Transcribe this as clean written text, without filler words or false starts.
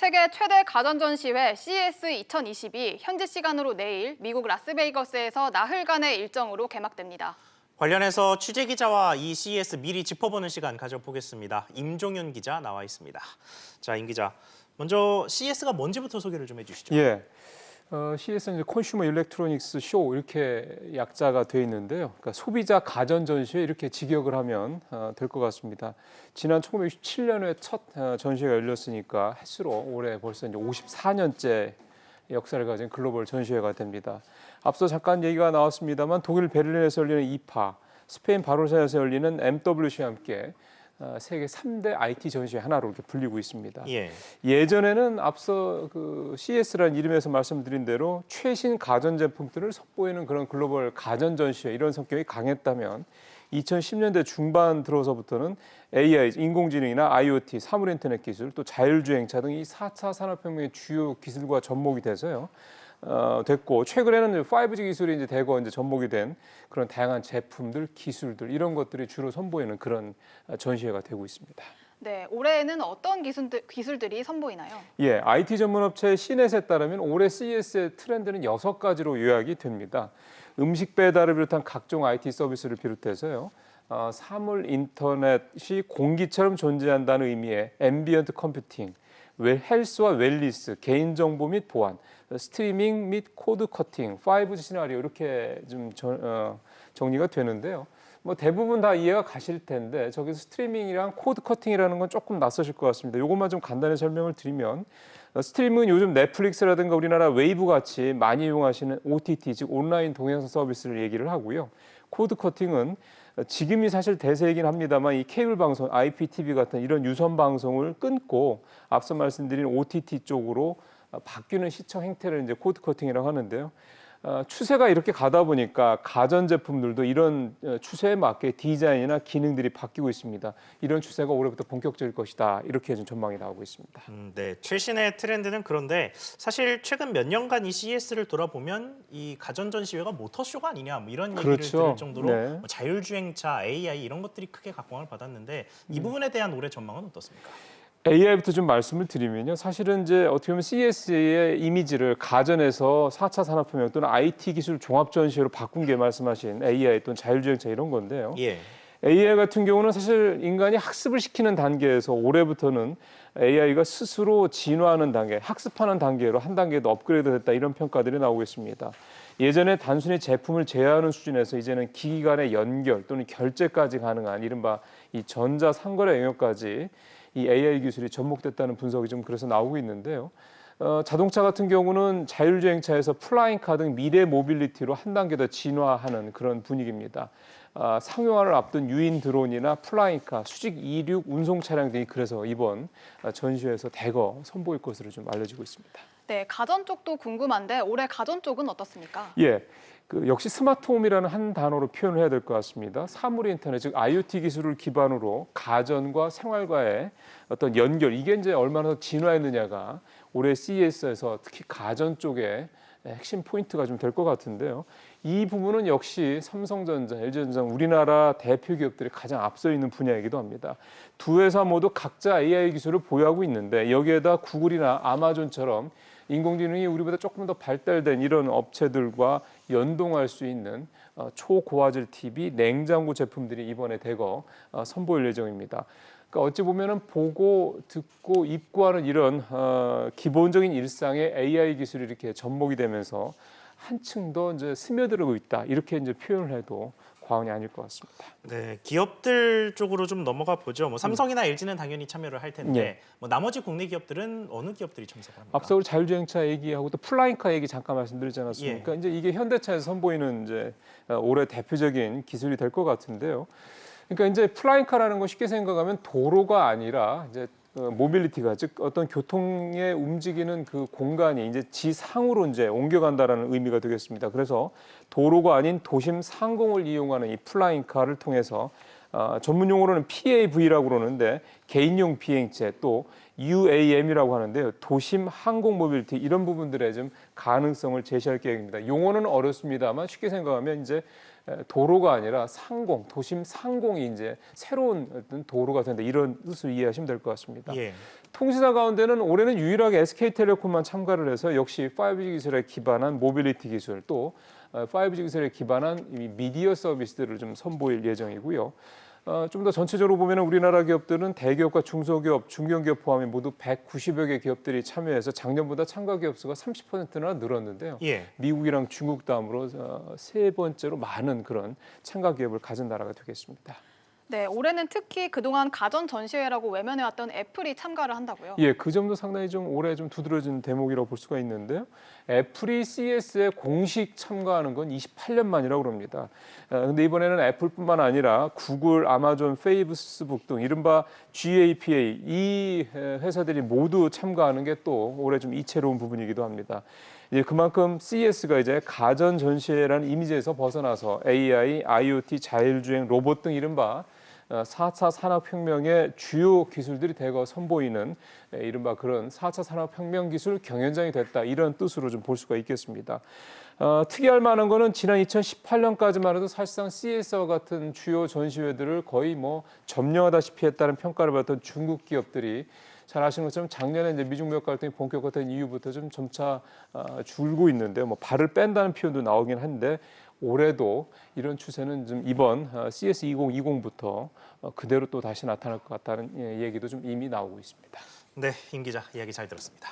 세계 최대 가전 전시회 CES 2022 현지 시간으로 내일 미국 라스베이거스에서 나흘간의 일정으로 개막됩니다. 관련해서 취재 기자와 이 CES 미리 짚어보는 시간 가져보겠습니다. 임종윤 기자 나와 있습니다. 자, 임 기자, 먼저 CES가 뭔지부터 소개를 좀 해주시죠. 예. CES는 이제 컨슈머 일렉트로닉스 쇼 이렇게 약자가 돼 있는데요. 그러니까 소비자 가전 전시회 이렇게 직역을 하면 될 것 같습니다. 지난 1967년에 첫 전시회가 열렸으니까 햇수로 올해 벌써 이제 54년째 역사를 가진 글로벌 전시회가 됩니다. 앞서 잠깐 얘기가 나왔습니다만 독일 베를린에서 열리는 이파, 스페인 바르셀로나에서 열리는 MWC와 함께 세계 3대 IT 전시회 하나로 이렇게 불리고 있습니다. 예전에는 앞서 그 CES라는 이름에서 말씀드린 대로 최신 가전 제품들을 선보이는 그런 글로벌 가전 전시회 이런 성격이 강했다면 2010년대 중반 들어서부터는 AI, 인공지능이나 IoT, 사물 인터넷 기술, 또 자율주행차 등 이 4차 산업혁명의 주요 기술과 접목이 돼서요. 됐고 최근에는 5G 기술이 이제 대거 이제 접목이 된 그런 다양한 제품들, 기술들 이런 것들이 주로 선보이는 그런 전시회가 되고 있습니다. 네, 올해에는 어떤 기술들이 선보이나요? 예, IT 전문 업체 시넷에 따르면 올해 CES의 트렌드는 6가지로 요약이 됩니다. 음식 배달을 비롯한 각종 IT 서비스를 비롯해서요. 사물 인터넷이 공기처럼 존재한다는 의미의 앰비언트 컴퓨팅, 헬스와 웰리스, 개인정보 및 보안, 스트리밍 및 코드 커팅, 5G 시나리오 이렇게 좀 정리가 되는데요. 뭐 대부분 다 이해가 가실 텐데 저기서 스트리밍이랑 코드 커팅이라는 건 조금 낯서실 것 같습니다. 이것만 좀 간단히 설명을 드리면 스트리밍은 요즘 넷플릭스라든가 우리나라 웨이브 같이 많이 이용하시는 OTT 즉 온라인 동영상 서비스를 얘기를 하고요. 코드 커팅은 지금이 사실 대세이긴 합니다만 이 케이블 방송, IPTV 같은 이런 유선 방송을 끊고 앞서 말씀드린 OTT 쪽으로 바뀌는 시청 행태를 이제 코드 커팅이라고 하는데요. 추세가 이렇게 가다 보니까 가전 제품들도 이런 추세에 맞게 디자인이나 기능들이 바뀌고 있습니다. 이런 추세가 올해부터 본격적일 것이다. 이렇게 좀 전망이 나오고 있습니다. 네, 최신의 트렌드는 그런데 사실 최근 몇 년간 이 CES를 돌아보면 이 가전 전시회가 모터쇼가 아니냐 뭐 이런 얘기를 들을 정도로 뭐 자율주행차, AI 이런 것들이 크게 각광을 받았는데 이 부분에 대한 올해 전망은 어떻습니까? AI부터 좀 말씀을 드리면요. 사실은 이제 어떻게 보면 CES의 이미지를 가전에서 4차 산업혁명 또는 IT 기술 종합 전시회로 바꾼 게 말씀하신 AI 또는 자율주행차 이런 건데요. AI 같은 경우는 사실 인간이 학습을 시키는 단계에서 올해부터는 AI가 스스로 진화하는 단계, 학습하는 단계로 한 단계 더 업그레이드 됐다 이런 평가들이 나오고 있습니다. 예전에 단순히 제품을 제어하는 수준에서 이제는 기기 간의 연결 또는 결제까지 가능한 이른바 이 전자상거래 영역까지 이 AI 기술이 접목됐다는 분석이 좀 그래서 나오고 있는데요. 자동차 같은 경우는 자율주행차에서 플라잉카 등 미래 모빌리티로 한 단계 더 진화하는 그런 분위기입니다. 상용화를 앞둔 유인 드론이나 플라잉카, 수직 이륙 운송 차량 등이 그래서 이번 전시회에서 대거 선보일 것으로 좀 알려지고 있습니다. 네, 가전 쪽도 궁금한데 올해 가전 쪽은 어떻습니까? 예. 역시 스마트홈이라는 한 단어로 표현을 해야 될 것 같습니다. 사물 인터넷, 즉 IoT 기술을 기반으로 가전과 생활과의 어떤 연결, 이게 이제 얼마나 더 진화했느냐가 올해 CES에서 특히 가전 쪽에 핵심 포인트가 좀 될 것 같은데요. 이 부분은 역시 삼성전자, LG전자 우리나라 대표 기업들이 가장 앞서 있는 분야이기도 합니다. 두 회사 모두 각자 AI 기술을 보유하고 있는데 여기에다 구글이나 아마존처럼 인공지능이 우리보다 조금 더 발달된 이런 업체들과 연동할 수 있는 초고화질 TV, 냉장고 제품들이 이번에 대거 선보일 예정입니다. 그러니까 어찌 보면은 보고 듣고 입고하는 이런 기본적인 일상에 AI 기술이 이렇게 접목이 되면서 한층 더 이제 스며들고 있다 이렇게 이제 표현을 해도 과언이 아닐 것 같습니다. 네, 기업들 쪽으로 좀 넘어가 보죠. 뭐 삼성이나 LG는 당연히 참여를 할 텐데 뭐 나머지 국내 기업들은 어느 기업들이 참석합니까? 앞서 우리 자율주행차 얘기하고 또 플라잉카 얘기 잠깐 말씀드리지 않았습니까? 이제 이게 현대차에서 선보이는 이제 올해 대표적인 기술이 될 것 같은데요. 그러니까 이제 플라잉카라는 거 쉽게 생각하면 도로가 아니라 이제 모빌리티가 즉 어떤 교통에 움직이는 그 공간이 이제 지상으로 이제 옮겨간다라는 의미가 되겠습니다. 그래서 도로가 아닌 도심 상공을 이용하는 이 플라잉카를 통해서 전문 용어로는 PAV라고 그러는데 개인용 비행체 또 UAM이라고 하는데요. 도심 항공 모빌리티 이런 부분들에 좀 가능성을 제시할 계획입니다. 용어는 어렵습니다만 쉽게 생각하면 이제 도로가 아니라 상공, 도심 상공이 이제 새로운 어떤 도로가 된다 이런 뜻으로 이해하시면 될 것 같습니다. 예. 통신사 가운데는 올해는 유일하게 SK텔레콤만 참가를 해서 역시 5G 기술에 기반한 모빌리티 기술 또 5G 기술에 기반한 미디어 서비스들을 좀 선보일 예정이고요. 좀 더 전체적으로 보면 우리나라 기업들은 대기업과 중소기업, 중견기업 포함해 모두 190여 개 기업들이 참여해서 작년보다 참가 기업 수가 30%나 늘었는데요. 예. 미국이랑 중국 다음으로 세 번째로 많은 그런 참가 기업을 가진 나라가 되겠습니다. 네, 올해는 특히 그동안 가전 전시회라고 외면해왔던 애플이 참가를 한다고요? 예, 그 점도 상당히 좀 올해 좀 두드러진 대목이라고 볼 수가 있는데요. 애플이 CES에 공식 참가하는 건 28년 만이라고 그럽니다. 근데 이번에는 애플뿐만 아니라 구글, 아마존, 페이스북 등 이른바 GAPA 이 회사들이 모두 참가하는 게 또 올해 좀 이채로운 부분이기도 합니다. 예, 그만큼 CES가 이제 가전 전시회라는 이미지에서 벗어나서 AI, IoT, 자율주행, 로봇 등 이른바 4차 산업혁명의 주요 기술들이 대거 선보이는 이른바 그런 4차 산업혁명 기술 경연장이 됐다 이런 뜻으로 좀 볼 수가 있겠습니다. 특이할 만한 거는 지난 2018년까지만 해도 사실상 CES와 같은 주요 전시회들을 거의 뭐 점령하다시피 했다는 평가를 받았던 중국 기업들이 잘 아시는 것처럼 작년에 이제 미중 무역 갈등이 본격화된 이후부터 좀 점차 줄고 있는데 뭐 발을 뺀다는 표현도 나오긴 한데 올해도 이런 추세는 좀 이번 CES 2020부터 그대로 또 다시 나타날 것 같다는 얘기도 좀 이미 나오고 있습니다. 네, 임 기자 이야기 잘 들었습니다.